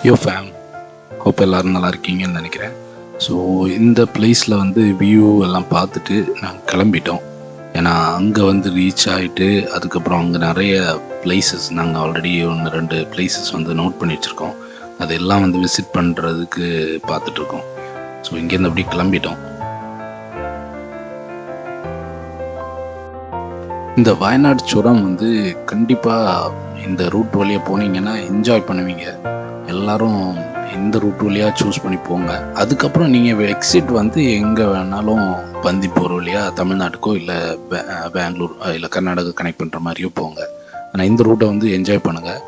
யோ fame, hope எல்லோரும் நல்லா இருக்கீங்கன்னு நினைக்கிறேன். ஸோ இந்த பிளேஸில் வந்து வியூ எல்லாம் பார்த்துட்டு நாங்கள் கிளம்பிட்டோம். ஏன்னா அங்கே வந்து ரீச் ஆகிட்டு அதுக்கப்புறம் அங்கே நிறைய பிளேசஸ் நாங்கள் ஆல்ரெடி 1-2 பிளேசஸ் வந்து நோட் பண்ணி வச்சுருக்கோம். அதெல்லாம் வந்து விசிட் பண்ணுறதுக்கு பார்த்துட்ருக்கோம். ஸோ இங்கேருந்து அப்படியே கிளம்பிட்டோம். இந்த வயநாடு சுரம் வந்து கண்டிப்பாக இந்த ரூட் வழியாக போனீங்கன்னா என்ஜாய் பண்ணுவீங்க. எல்லோரும் இந்த ரூட் வழியாக சூஸ் பண்ணி போங்க. அதுக்கப்புறம் நீங்கள் எக்ஸிட் வந்து எங்கே வேணாலும் பந்திப்பூர் வழியாக தமிழ்நாட்டுக்கோ இல்லை பெங்களூர் இல்லை கர்நாடகா கனெக்ட் பண்ணுற மாதிரியோ போங்க. ஆனால் இந்த ரூட்டை வந்து என்ஜாய் பண்ணுங்கள்.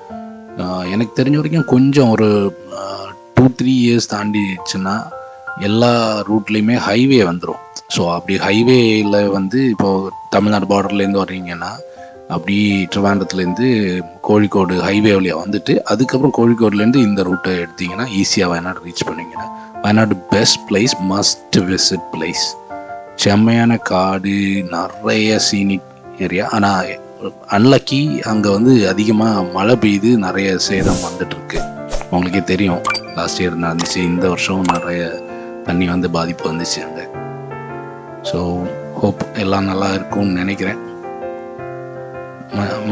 எனக்கு தெரிஞ்ச வரைக்கும் கொஞ்சம் ஒரு 2-3 இயர்ஸ் தாண்டிச்சுன்னா எல்லா ரூட்லேயுமே ஹைவே வந்துடும். ஸோ அப்படி ஹைவேயில் வந்து இப்போது தமிழ்நாடு பார்டர்லேருந்து வர்றீங்கன்னா அப்படி ட்ரிவாண்டத்துலேருந்து கோழிக்கோடு ஹைவே வழியாக வந்துட்டு அதுக்கப்புறம் கோழிக்கோடுலேருந்து இந்த ரூட்டை எடுத்திங்கன்னா ஈஸியாக வயநாடு ரீச் பண்ணுவீங்கன்னா Wayanad best place, must visit place. செம்மையான காடு, நிறைய சீனிக் ஏரியா. ஆனால் அன்லக்கி அங்கே வந்து அதிகமாக மழை பெய்யுது, நிறைய சேதம் வந்துட்டுருக்கு. உங்களுக்கே தெரியும், லாஸ்ட் இயர் நடந்துச்சு, இந்த வருஷம் நிறைய தண்ணி வந்து பாதிப்பு வந்துச்சு அங்கே. ஸோ ஹோப் எல்லாம் நல்லா இருக்கும்னு நினைக்கிறேன்.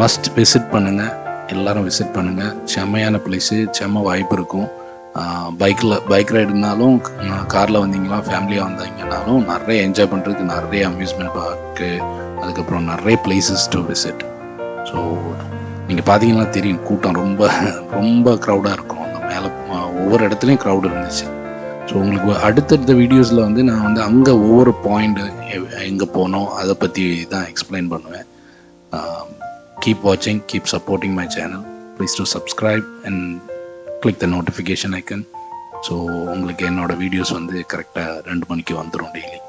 மஸ்ட் விசிட் பண்ணுங்கள், எல்லோரும் விசிட் பண்ணுங்கள். செம்மையான பிளேஸு, செம்ம வாய்ப்பு இருக்கும். பைக் ரைடுனாலும் காரில் வந்தீங்களா, ஃபேமிலியாக வந்தீங்கன்னாலும் நிறைய என்ஜாய் பண்ணுறதுக்கு நிறைய அம்யூஸ்மெண்ட் பார்க்கு, அதுக்கப்புறம் நிறைய பிளேசஸ் டு விசிட். ஸோ நீங்கள் பார்த்தீங்கன்னா தெரியும், கூட்டம் ரொம்ப ரொம்ப க்ரௌடாக இருக்கும். அந்த மேலே ஒவ்வொரு இடத்துலையும் க்ரௌடு இருந்துச்சு. ஸோ உங்களுக்கு அடுத்தடுத்த வீடியோஸில் வந்து நான் வந்து அங்கே ஒவ்வொரு பாயிண்ட் எங்கே போனோம் அதை பற்றி தான் எக்ஸ்பிளைன் பண்ணுவேன். Keep watching, keep supporting my channel. Please do subscribe and click the notification icon. So உங்களுக்கு என்னோடய வீடியோஸ் வந்து கரெக்டாக 2 மணிக்கு வந்துடும் டெய்லி.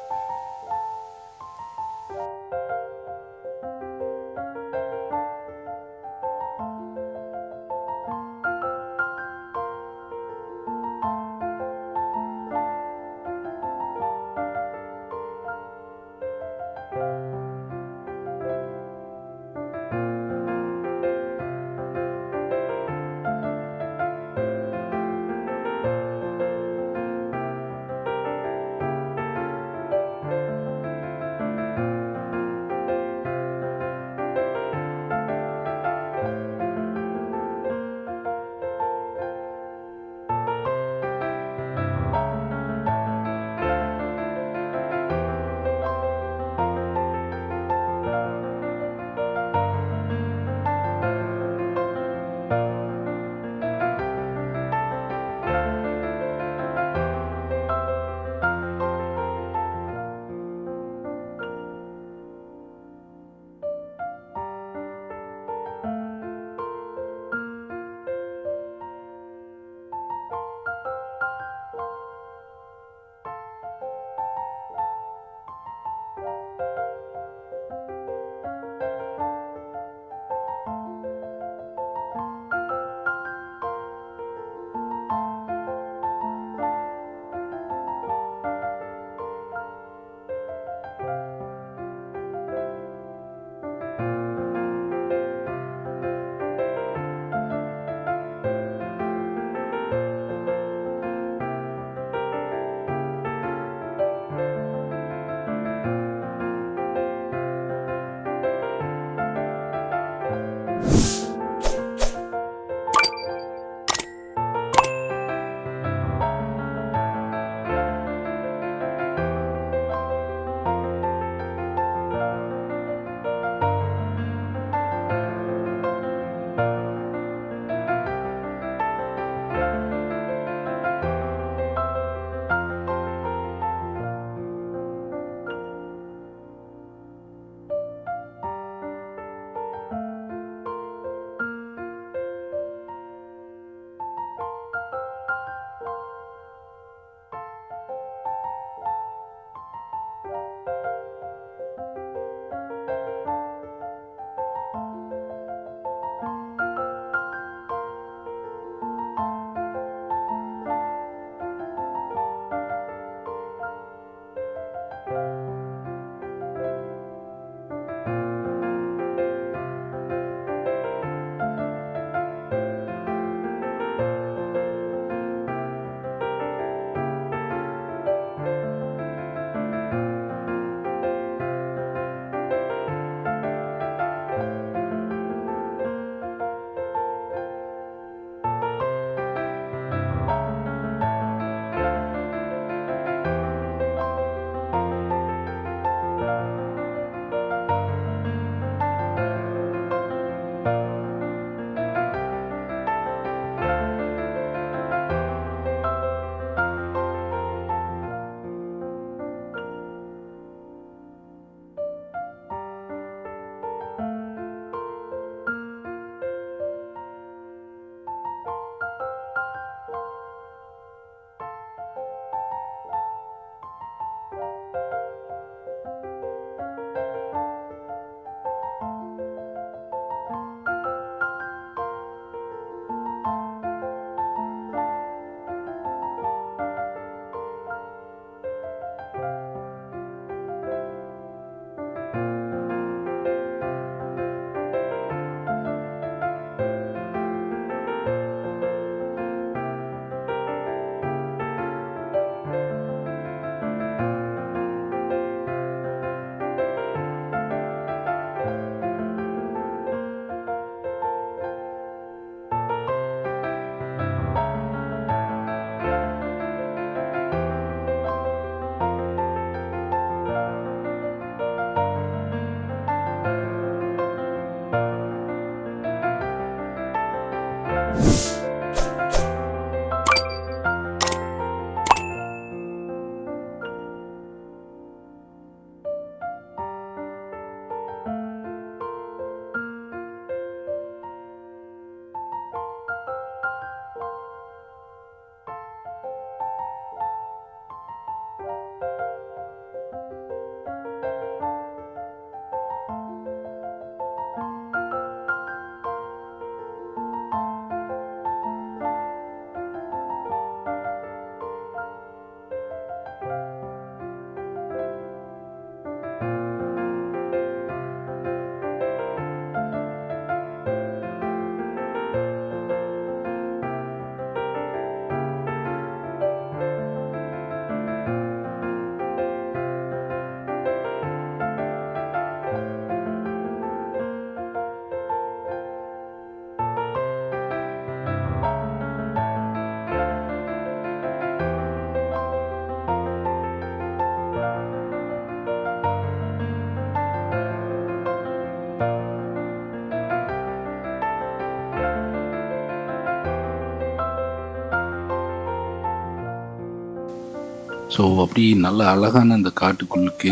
ஸோ அப்படி நல்ல அழகான அந்த காட்டுக்குள்ளுக்கு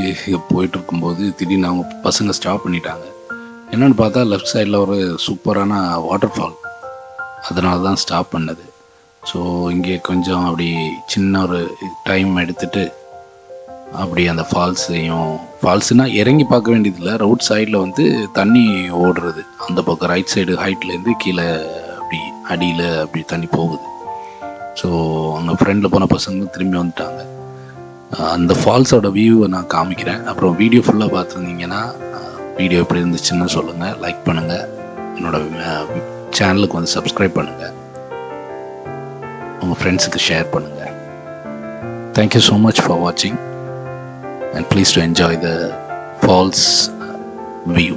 போயிட்டு இருக்கும்போது திடீர்னு அவங்க பசங்க ஸ்டாப் பண்ணிட்டாங்க. என்னென்னு பார்த்தா லெஃப்ட் சைடில் ஒரு சூப்பரான வாட்டர் ஃபால், அதனால தான் ஸ்டாப் பண்ணது. ஸோ இங்கே கொஞ்சம் அப்படி சின்ன ஒரு டைம் எடுத்துகிட்டு அப்படி அந்த ஃபால்ஸ்னால் இறங்கி பார்க்க வேண்டியதில்லை, ரோட் சைடில் வந்து தண்ணி ஓடுறது, அந்த பக்கம் ரைட் சைடு ஹைட்லேருந்து கீழே அப்படி அடியில் அப்படி தண்ணி போகுது. ஸோ அங்கே ஃப்ரெண்டில் போன பசங்க திரும்பி வந்துட்டாங்க. அந்த ஃபால்ஸோட வியூவை நான் காமிக்கிறேன். அப்புறம் வீடியோ ஃபுல்லாக பார்த்துருந்தீங்கன்னா வீடியோ எப்படி இருந்துச்சுன்னு சொல்லுங்கள், லைக் பண்ணுங்கள், என்னோடய சேனலுக்கு வந்து சப்ஸ்கிரைப் பண்ணுங்கள், உங்கள் ஃப்ரெண்ட்ஸுக்கு ஷேர் பண்ணுங்கள். தேங்க்யூ ஸோ மச் ஃபார் வாட்சிங் and please to enjoy the falls view.